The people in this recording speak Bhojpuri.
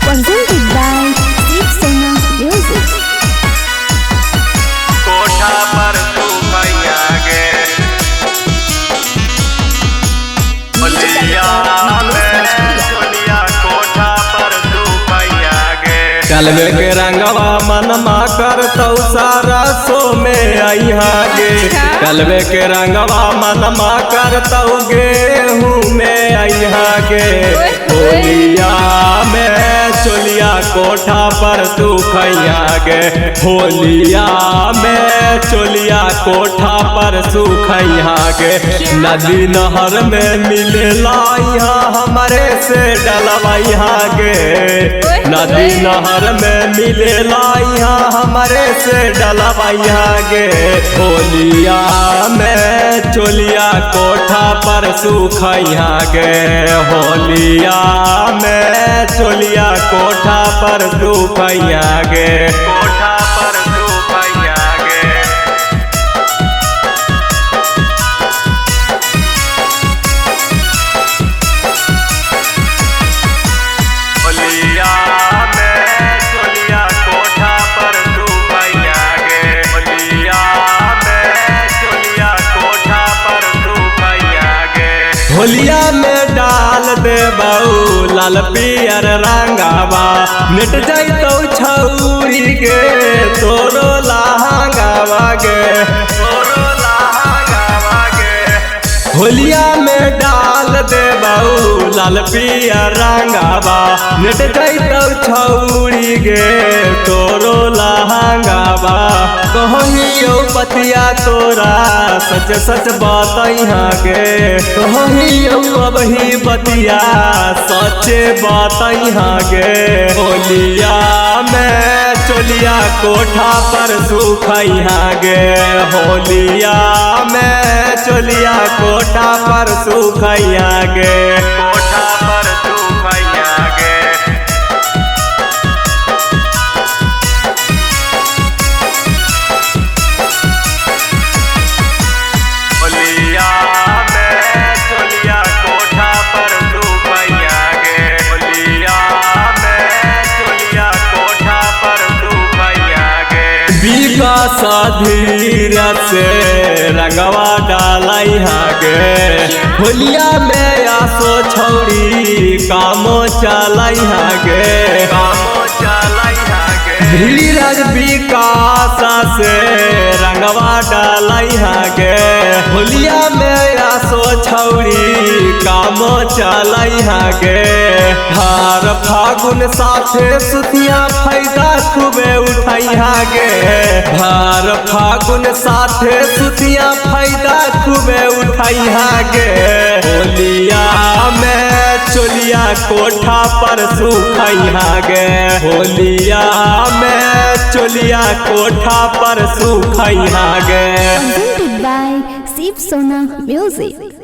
presented by Deep Sona Music. कोठा पर तू भैया गे बलिया में चलिया कोठा पर तू भैया गे कलवे के रंगवा मनमा कर तो सारा सो में अइहा गे कलवे के रंगवा मनमा कर तो गेहूं में अइहा गे होलिया में चलिया कोठा पर तू खैया गे होलिया में चलिया कोठा पर सुखैया गे नदी नहर में मिलेला यहाँ हमारे से डलवैया गे नदी नहर में मिलेला यहाँ हमारे से डलवैया गे होलिया में चलिया कोठा पर सुखैया गे होलिया में चलिया कोठा पर सुखैया गे कोठा पर सुखैया गे होलिया में चलिया कोठा पर सुखैया गे होलिया में चलिया कोठा पर सुखैया गे होलिया में डाल दे बऊ लाल पियर रंगावा मिट जाइतो छौरी गे तोरो लहंगावा गे तोरो लहंगावा गे होलिया में डाल दे बऊ लाल पियर रंगावा मिट जाइतो छौरी गे तोरो लहंगावा कहियो पतिया तोरा सच सच बतैहा गे कहियो अबही बतिया सचे बतैहा गे होलिया में चलिया कोठा पर सुखैहा गे होलिया में चलिया कोठा पर सुखैया गे कोठा पर सुखैया गे होलिया में चलिया कोठा पर सुखैया गे होलिया में चलिया कोठा पर सुखैया गे विकास धीरे से रंगवा डालैहा गे होलिया में आसो छौरी कामो चलैहा गे कामो चलैहा गे धीरज विकास से रंगवा डालैहा गे होलिया में आसो छौरी कामो चलैहा गे हर फागुन साथे सुतिया फायदा खूबे उठैहा गे हर फागुन साथे सुतिया फायदा खूबे उठैहा गे होलिया में चलिया कोठा पर सुखैहा गे होलिया में चलिया कोठा पर सुखैहा गे Presented by Deep Sona Music.